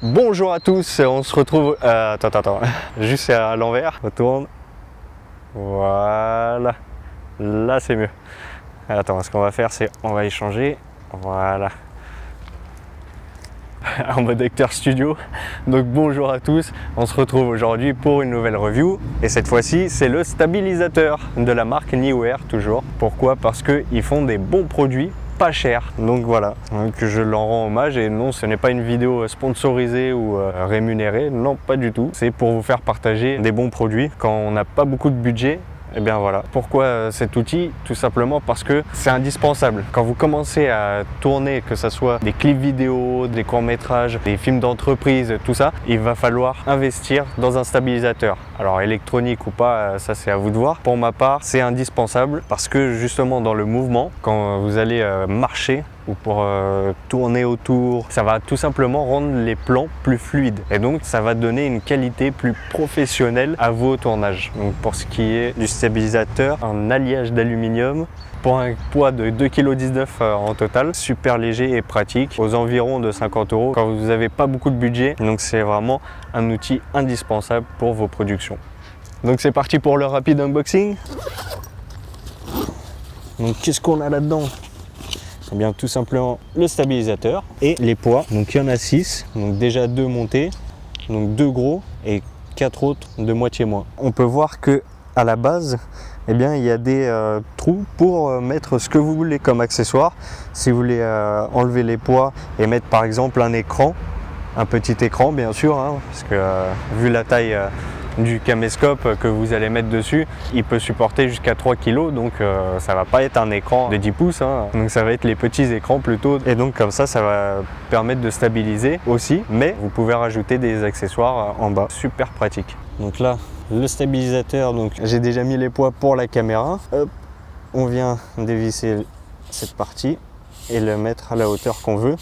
Bonjour à tous, on se retrouve... attends, juste à l'envers, retourne. Voilà, là c'est mieux. Attends, ce qu'on va faire c'est, on va échanger, voilà. En mode acteur studio. Donc bonjour à tous, on se retrouve aujourd'hui pour une nouvelle review. Et cette fois-ci, c'est le stabilisateur de la marque Neewer toujours. Pourquoi? Parce qu'ils font des bons produits pas cher, donc voilà, donc je leur rends hommage. Et non, ce n'est pas une vidéo sponsorisée ou rémunérée, non pas du tout, c'est pour vous faire partager des bons produits quand on n'a pas beaucoup de budget. Et bien voilà. Pourquoi cet outil? Tout simplement parce que c'est indispensable. Quand vous commencez à tourner, que ce soit des clips vidéo, des courts-métrages, des films d'entreprise, tout ça, il va falloir investir dans un stabilisateur. Alors électronique ou pas, ça c'est à vous de voir. Pour ma part, c'est indispensable parce que justement dans le mouvement, quand vous allez marcher, ou pour tourner autour, ça va tout simplement rendre les plans plus fluides et donc ça va donner une qualité plus professionnelle à vos tournages. Donc pour ce qui est du stabilisateur, un alliage d'aluminium pour un poids de 2,19 kg en total, super léger et pratique, aux environs de 50 € quand vous n'avez pas beaucoup de budget. Donc c'est vraiment un outil indispensable pour vos productions. Donc c'est parti pour le rapide unboxing. Donc qu'est-ce qu'on a là-dedans? Eh bien tout simplement le stabilisateur et les poids. Donc il y en a 6, donc déjà 2 montés, donc 2 gros et 4 autres de moitié moins. On peut voir que à la base, eh bien il y a des trous pour mettre ce que vous voulez comme accessoire. Si vous voulez enlever les poids et mettre par exemple un écran, un petit écran bien sûr, hein, parce que vu la taille du caméscope que vous allez mettre dessus, il peut supporter jusqu'à 3 kg, donc ça va pas être un écran de 10 pouces, hein. Donc ça va être les petits écrans plutôt, et donc comme ça va permettre de stabiliser aussi, mais vous pouvez rajouter des accessoires en bas, super pratique. Donc là, le stabilisateur, donc j'ai déjà mis les poids pour la caméra. Hop, on vient dévisser cette partie et le mettre à la hauteur qu'on veut.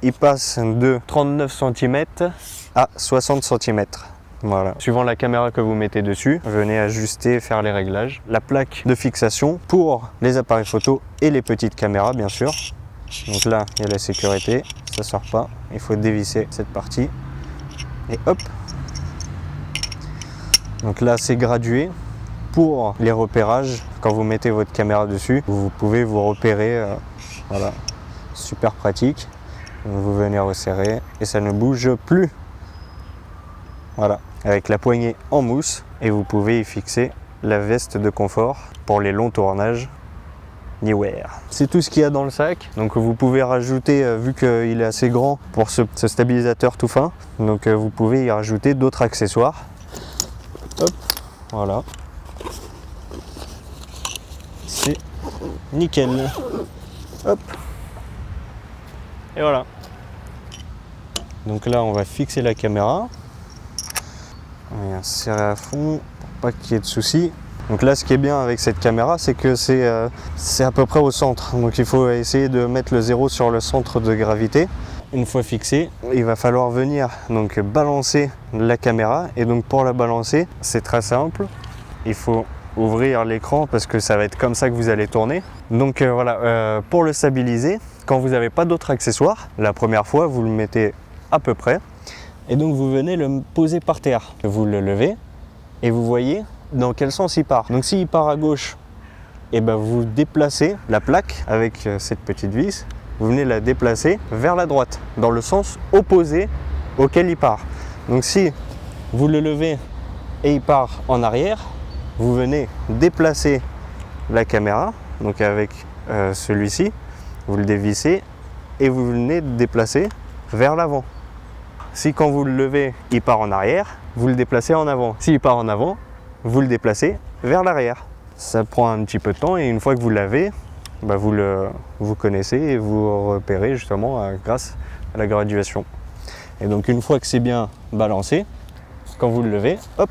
Il passe de 39 cm à 60 cm. Voilà. Suivant la caméra que vous mettez dessus, venez ajuster, faire les réglages. La plaque de fixation pour les appareils photo et les petites caméras bien sûr. Donc là, il y a la sécurité, ça sort pas. Il faut dévisser cette partie. Et hop. Donc là, c'est gradué pour les repérages. Quand vous mettez votre caméra dessus, vous pouvez vous repérer. Voilà, super pratique. Vous venez resserrer et ça ne bouge plus. Voilà, avec la poignée en mousse, et vous pouvez y fixer la veste de confort pour les longs tournages Neewer. C'est tout ce qu'il y a dans le sac, donc vous pouvez rajouter, vu qu'il est assez grand pour ce stabilisateur tout fin, donc vous pouvez y rajouter d'autres accessoires. Hop, voilà. C'est nickel. Hop. Et voilà. Donc là, on va fixer la caméra. On vient serrer à fond pour pas qu'il y ait de soucis. Donc là, ce qui est bien avec cette caméra, c'est que c'est à peu près au centre. Donc il faut essayer de mettre le zéro sur le centre de gravité. Une fois fixé, il va falloir venir donc balancer la caméra. Et donc pour la balancer, c'est très simple. Il faut ouvrir l'écran parce que ça va être comme ça que vous allez tourner. Donc voilà, pour le stabiliser, quand vous n'avez pas d'autres accessoires, la première fois, vous le mettez à peu près. Et donc vous venez le poser par terre. Vous le levez et vous voyez dans quel sens il part. Donc s'il part à gauche, et ben vous déplacez la plaque avec cette petite vis. Vous venez la déplacer vers la droite, dans le sens opposé auquel il part. Donc si vous le levez et il part en arrière, vous venez déplacer la caméra, donc avec celui-ci, vous le dévissez et vous venez déplacer vers l'avant. Si quand vous le levez, il part en arrière, vous le déplacez en avant. S'il part en avant, vous le déplacez vers l'arrière. Ça prend un petit peu de temps et une fois que vous l'avez, bah vous connaissez et vous repérez justement grâce à la graduation. Et donc une fois que c'est bien balancé, quand vous le levez, hop,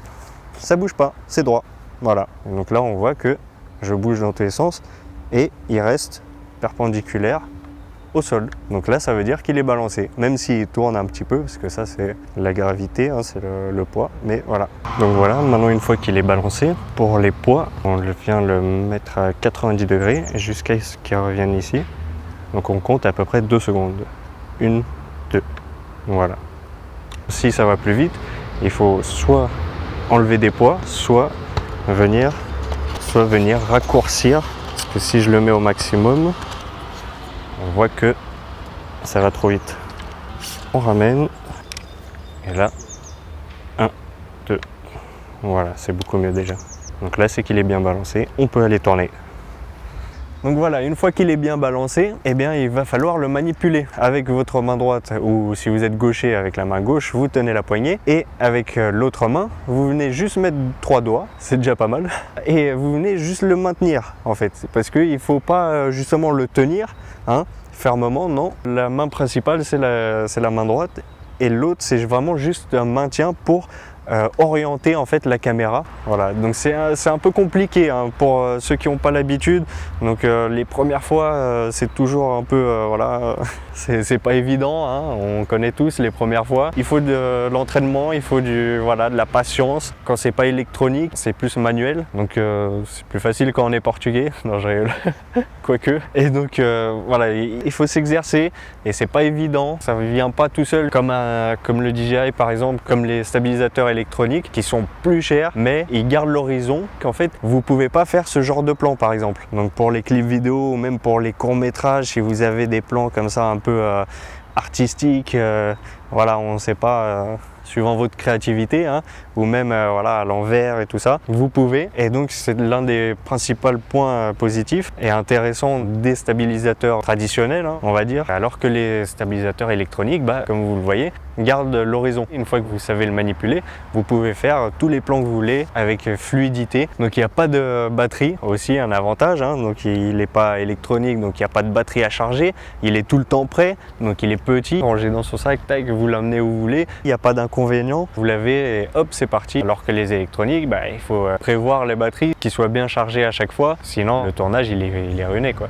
ça bouge pas, c'est droit. Voilà. Et donc là, on voit que je bouge dans tous les sens et il reste perpendiculaire au sol. Donc là, ça veut dire qu'il est balancé, même s'il tourne un petit peu, parce que ça, c'est la gravité, hein, c'est le poids, mais voilà. Donc voilà, maintenant, une fois qu'il est balancé, pour les poids, on vient le mettre à 90 degrés jusqu'à ce qu'il revienne ici. Donc on compte à peu près 2 secondes. 1, 2, voilà. Si ça va plus vite, il faut soit enlever des poids, soit venir raccourcir. Parce que si je le mets au maximum, on voit que ça va trop vite. On ramène. Et là, 1, 2. Voilà, c'est beaucoup mieux déjà. Donc là, c'est qu'il est bien balancé. On peut aller tourner. Donc voilà, une fois qu'il est bien balancé, eh bien, il va falloir le manipuler avec votre main droite, ou si vous êtes gaucher avec la main gauche, vous tenez la poignée et avec l'autre main, vous venez juste mettre 3 doigts, c'est déjà pas mal, et vous venez juste le maintenir en fait, parce qu'il ne faut pas justement le tenir fermement, non. La main principale, c'est la main droite et l'autre, c'est vraiment juste un maintien pour orienter en fait la caméra. Voilà, donc c'est un peu compliqué pour ceux qui n'ont pas l'habitude. Donc les premières fois c'est toujours un peu voilà, c'est pas évident, on connaît tous les premières fois. Il faut de l'entraînement, il faut de la patience. Quand c'est pas électronique, c'est plus manuel, donc c'est plus facile quand on est portugais. Non, je rigole. Quoique. Et donc voilà, il faut s'exercer et c'est pas évident, ça ne vient pas tout seul comme le DJI par exemple, comme les stabilisateurs électroniques qui sont plus chers, mais ils gardent l'horizon qu'en fait vous pouvez pas faire ce genre de plan par exemple. Donc pour les clips vidéo ou même pour les courts métrages, si vous avez des plans comme ça un peu artistiques, voilà, on ne sait pas, suivant votre créativité, ou même voilà, à l'envers et tout ça, vous pouvez. Et donc c'est l'un des principaux points positifs et intéressants des stabilisateurs traditionnels, on va dire, alors que les stabilisateurs électroniques, comme vous le voyez, gardent l'horizon. Une fois que vous savez le manipuler, vous pouvez faire tous les plans que vous voulez avec fluidité. Donc il n'y a pas de batterie, aussi un avantage, donc il n'est pas électronique, donc il n'y a pas de batterie à charger, il est tout le temps prêt, donc il est petit, rangé dans son sac, tac, vous l'amenez où vous voulez, il n'y a pas d'inconvénient, vous l'avez et hop, c'est parti. Alors que les électroniques, il faut prévoir les batteries qui soient bien chargées à chaque fois, sinon le tournage il est ruiné quoi.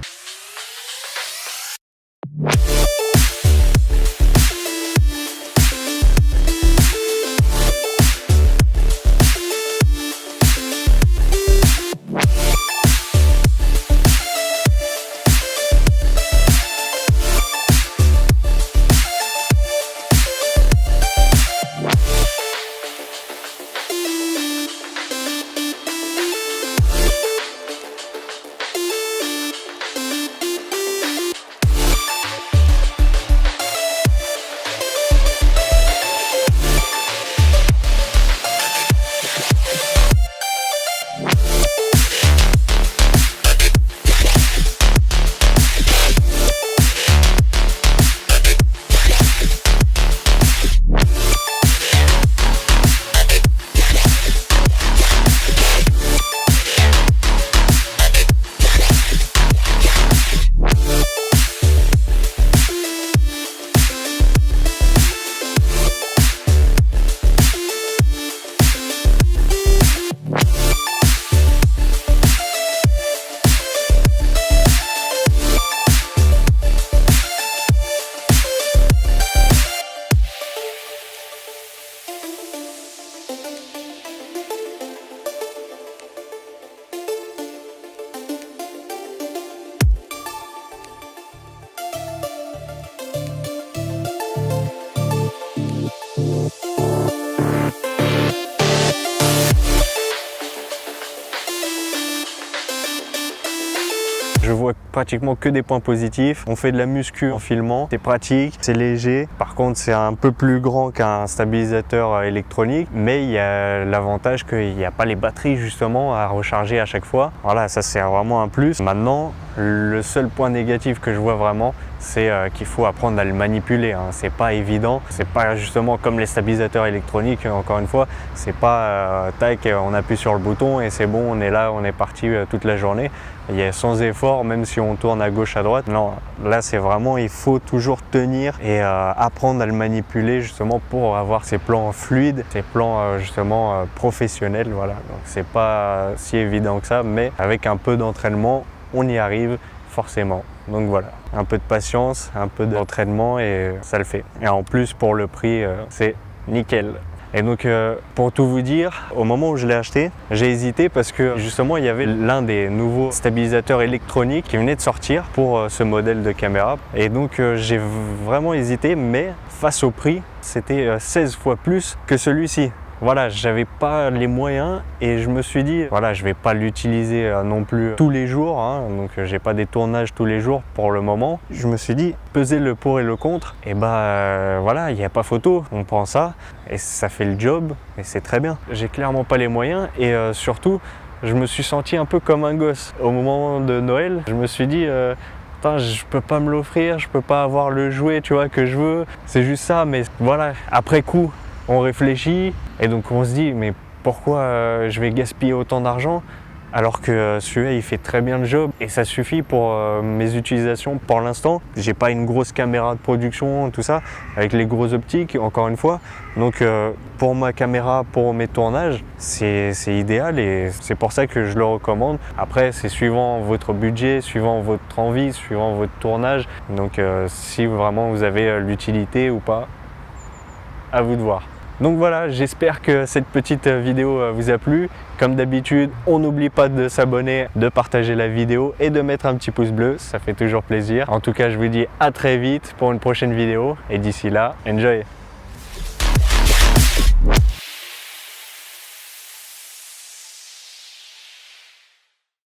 Je vois pratiquement que des points positifs. On fait de la muscu en filmant, c'est pratique, c'est léger. Par contre, c'est un peu plus grand qu'un stabilisateur électronique, mais il y a l'avantage qu'il n'y a pas les batteries justement à recharger à chaque fois. Voilà, ça c'est vraiment un plus. Maintenant, le seul point négatif que je vois vraiment, c'est qu'il faut apprendre à le manipuler. C'est pas évident. C'est pas justement comme les stabilisateurs électroniques. Encore une fois, c'est pas tac, on appuie sur le bouton et c'est bon, on est là, on est parti toute la journée. Il y a sans effort, même si on tourne à gauche, à droite. Non, là c'est vraiment, il faut toujours tenir et apprendre à le manipuler justement pour avoir ces plans fluides, ces plans justement professionnels. Voilà, donc c'est pas si évident que ça, mais avec un peu d'entraînement, on y arrive forcément. Donc voilà, un peu de patience, un peu d'entraînement et ça le fait. Et en plus pour le prix, c'est nickel. Et donc pour tout vous dire, au moment où je l'ai acheté, j'ai hésité parce que justement il y avait l'un des nouveaux stabilisateurs électroniques qui venait de sortir pour ce modèle de caméra. Et donc j'ai vraiment hésité, mais face au prix, c'était 16 fois plus que celui-ci. Voilà, j'avais pas les moyens et je me suis dit, voilà, je vais pas l'utiliser non plus tous les jours, hein, donc j'ai pas des tournages tous les jours pour le moment. Je me suis dit, peser le pour et le contre, et voilà, il n'y a pas photo, on prend ça et ça fait le job et c'est très bien. J'ai clairement pas les moyens et surtout, je me suis senti un peu comme un gosse. Au moment de Noël, je me suis dit, je peux pas me l'offrir, je peux pas avoir le jouet, tu vois, que je veux, c'est juste ça, mais voilà, après coup, on réfléchit et donc on se dit mais pourquoi je vais gaspiller autant d'argent alors que celui-là il fait très bien le job et ça suffit pour mes utilisations pour l'instant. J'ai pas une grosse caméra de production, tout ça, avec les gros optiques encore une fois. Donc pour ma caméra, pour mes tournages, c'est idéal et c'est pour ça que je le recommande. Après c'est suivant votre budget, suivant votre envie, suivant votre tournage. Donc si vraiment vous avez l'utilité ou pas, à vous de voir. Donc voilà, j'espère que cette petite vidéo vous a plu. Comme d'habitude, on n'oublie pas de s'abonner, de partager la vidéo et de mettre un petit pouce bleu, ça fait toujours plaisir. En tout cas, je vous dis à très vite pour une prochaine vidéo et d'ici là, enjoy!